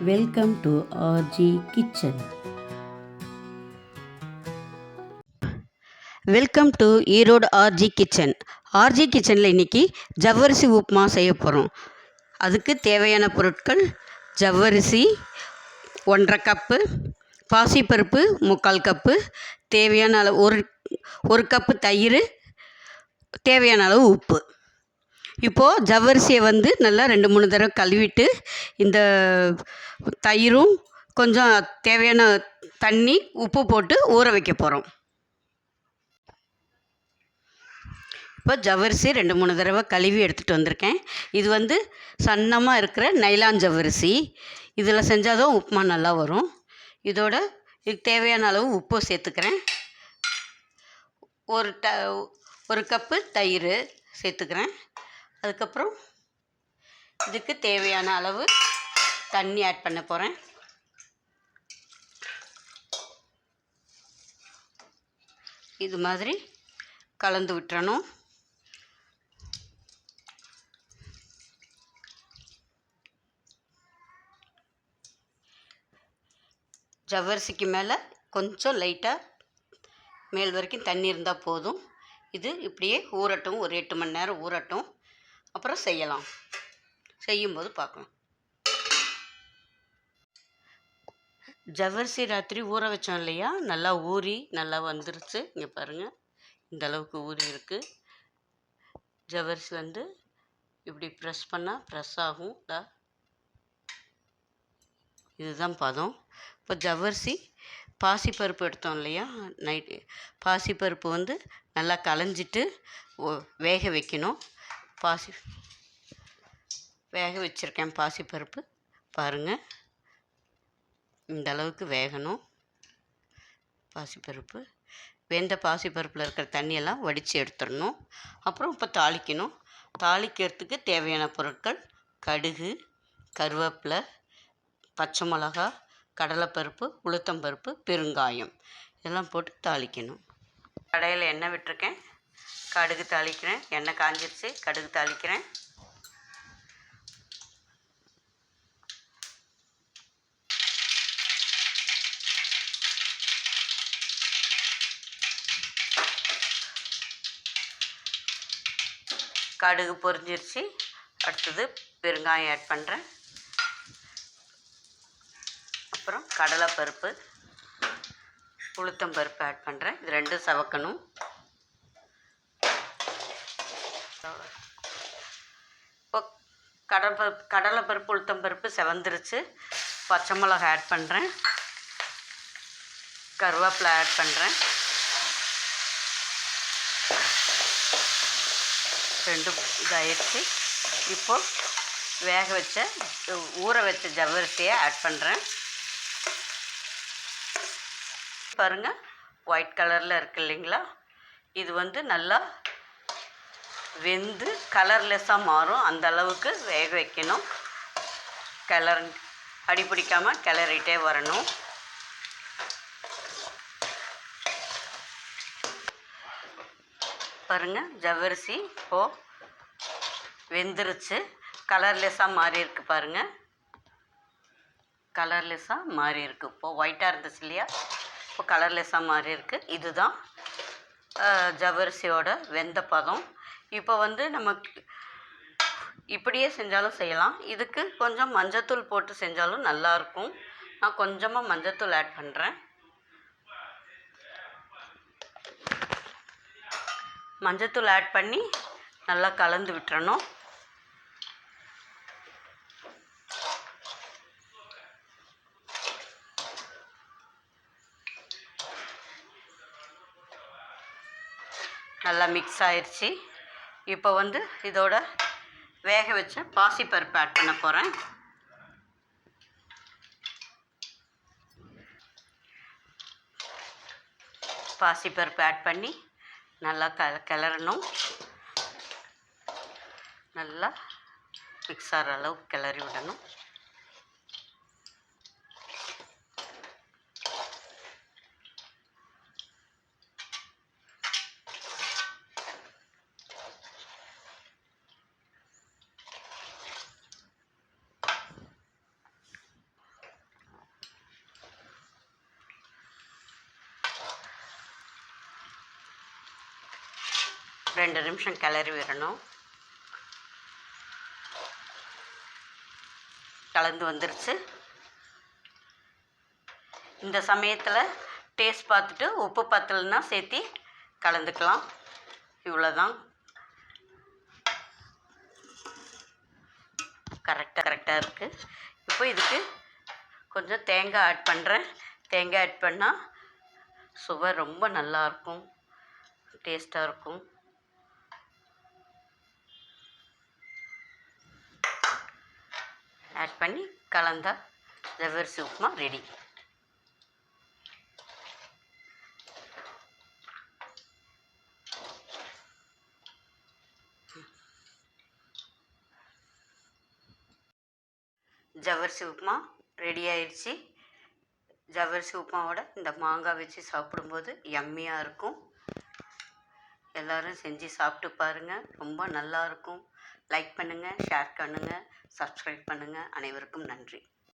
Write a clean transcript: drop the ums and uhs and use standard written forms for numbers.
Welcome to RG kitchen. Welcome to Erode RG kitchen. RG கிச்சனில் இன்றைக்கி ஜவ்வரிசி உப்புமா செய்ய போகிறோம். அதுக்கு தேவையான பொருட்கள்: ஜவ்வரிசி 1½ கப்பு, பாசிப்பருப்பு 3/4 கப்பு, தேவையான அளவு ஒரு கப்பு தயிர், தேவையான அளவு உப்பு. இப்போது ஜவ்வரிசியை நல்லா 2-3 தடவை கழுவிட்டு இந்த தயிரும் கொஞ்சம் தேவையான தண்ணி உப்பு போட்டு ஊற வைக்க போகிறோம். இப்போ ஜவ்வரிசி 2-3 தடவை கழுவி எடுத்துகிட்டு வந்திருக்கேன். இது சன்னமாக இருக்கிற நைலான் ஜவ்வரிசி. இதில் செஞ்சால் தான் உப்புமா நல்லா வரும். இதுக்கு தேவையான அளவு உப்பு சேர்த்துக்கிறேன். ஒரு கப்பு தயிர் சேர்த்துக்கிறேன். அதுக்கப்புறம் இதுக்கு தேவையான அளவு தண்ணி ஆட் பண்ண போகிறேன். இது மாதிரி கலந்து விட்டுறணும். ஜவ்வரிசிக்கு மேலே கொஞ்சம் லைட்டாக மேல் வரைக்கும் தண்ணி இருந்தால் போதும். இது இப்படியே ஊறட்டும், ஒரு 8 மணி நேரம் ஊறட்டும். அப்புறம் செய்யலாம். செய்யும்போது பார்க்கலாம். ஜவ்வரிசி ராத்திரி ஊற வச்சோம் இல்லையா, நல்லா ஊறி நல்லா வந்துருச்சு. இங்கே பாருங்கள், இந்த அளவுக்கு ஊறி இருக்குது. ஜவ்வரிசி இப்படி ப்ரெஸ் பண்ணால் ப்ரெஸ் ஆகும். இதுதான் பதம். இப்போ ஜவ்வரிசி பாசிப்பருப்பு எடுத்தோம் இல்லையா, நைட்டு பாசிப்பருப்பு நல்லா களைஞ்சிட்டு வேக வைக்கணும். வேக வச்சுருக்கேன் பாசிப்பருப்பு. பாருங்கள், இந்த அளவுக்கு வேகணும் பாசிப்பருப்பு. வெந்த பாசிப்பருப்பில் இருக்கிற தண்ணியெல்லாம் வடித்து எடுத்துடணும். அப்புறம் இப்போ தாளிக்கணும். தாளிக்கிறதுக்கு தேவையான பொருட்கள்: கடுகு, கருவேப்பிலை, பச்சை மிளகா, கடலைப்பருப்பு, உளுத்தம்பருப்பு, பெருங்காயம் இதெல்லாம் போட்டு தாளிக்கணும். கடையில் எண்ணெய் விட்டுருக்கேன். கடுகு தாளிக்கிறேன். எண்ணெய் காஞ்சிருச்சு. கடுகு தாளிக்கிறேன். கடுகு பொரிஞ்சிருச்சு. அடுத்தது பெருங்காயம் ஆட் பண்ணுறேன். அப்புறம் கடலைப்பருப்பு, உளுத்தம்பருப்பு ஆட் பண்ணுறேன். இது ரெண்டும் சவக்கணும். இப்போ கடலைப்பருப்பு உளுத்தம்பருப்பு செவந்துருச்சு. பச்சை மிளகா ஆட் பண்ணுறேன். கருவேப்பிலை ஆட் பண்ணுறேன். ரெண்டும் இதாகிடுச்சு. இப்போது ஊற வச்ச ஜவ்வரிசியை ஆட் பண்ணுறேன். பாருங்கள், ஒயிட் கலரில் இருக்குது இல்லைங்களா. இது நல்லா வெந்து கலர்லெஸ்ஸாக மாறும். அந்த அளவுக்கு வேக வைக்கணும். அடி பிடிக்காமல் கிளறிட்டே வரணும். பாருங்கள், ஜவ்வரிசி இப்போது வெந்துருச்சு. கலர்லெஸ்ஸாக மாறி இருக்குது. பாருங்கள், கலர்லெஸ்ஸாக மாறி இருக்குது. இப்போது ஒயிட்டாக இருந்துச்சு இல்லையா, இப்போ கலர்லெஸ்ஸாக மாறி இருக்குது. இதுதான் ஜவ்வரிசியோட வெந்த பதம். இப்போ நமக்கு இப்படியே செஞ்சாலும் செய்யலாம். இதுக்கு கொஞ்சம் மஞ்சத்தூள் போட்டு செஞ்சாலும் நல்லாயிருக்கும். நான் கொஞ்சமாக மஞ்சத்தூள் ஆட் பண்ணுறேன். மஞ்சத்தூள் ஆட் பண்ணி நல்லா கலந்து விட்டுறணும். நல்லா மிக்ஸ் ஆயிடுச்சு. இப்போ இதோட வேக வச்ச பாசிப்பருப்பு ஆட் பண்ண போகிறேன். பாசிப்பருப்பு ஆட் பண்ணி நல்லா கிளறணும். நல்லா மிக்ஸ் ஆகிற அளவுக்கு கிளறி விடணும். 2 நிமிஷம் கிளறி விடணும். கலந்து வந்துருச்சு. இந்த சமயத்தில் டேஸ்ட் பார்த்துட்டு உப்பு பத்தலைன்னா சேர்த்து கலந்துக்கலாம். இவ்வளோதான். கரெக்டாக இருக்குது. இப்போ இதுக்கு கொஞ்சம் தேங்காய் ஆட் பண்ணுறேன். தேங்காய் ஆட் பண்ணால் சுவை ரொம்ப நல்லாயிருக்கும், டேஸ்ட்டாக இருக்கும். ஆட் பண்ணி கலந்தா ஜவ்வரிசி உப்புமா ரெடி. ஜவ்வரிசி உப்புமா ரெடி ஆயிடுச்சு. ஜவ்வரிசி உப்புமாவோட இந்த மாங்காய் வச்சு சாப்பிடும்போது யம்மியாக இருக்கும். எல்லோரும் செஞ்சு சாப்பிட்டு பாருங்கள், ரொம்ப நல்லாயிருக்கும். லைக் பண்ணுங்கள், ஷேர் பண்ணுங்கள், சப்ஸ்கிரைப் பண்ணுங்கள். அனைவருக்கும் நன்றி.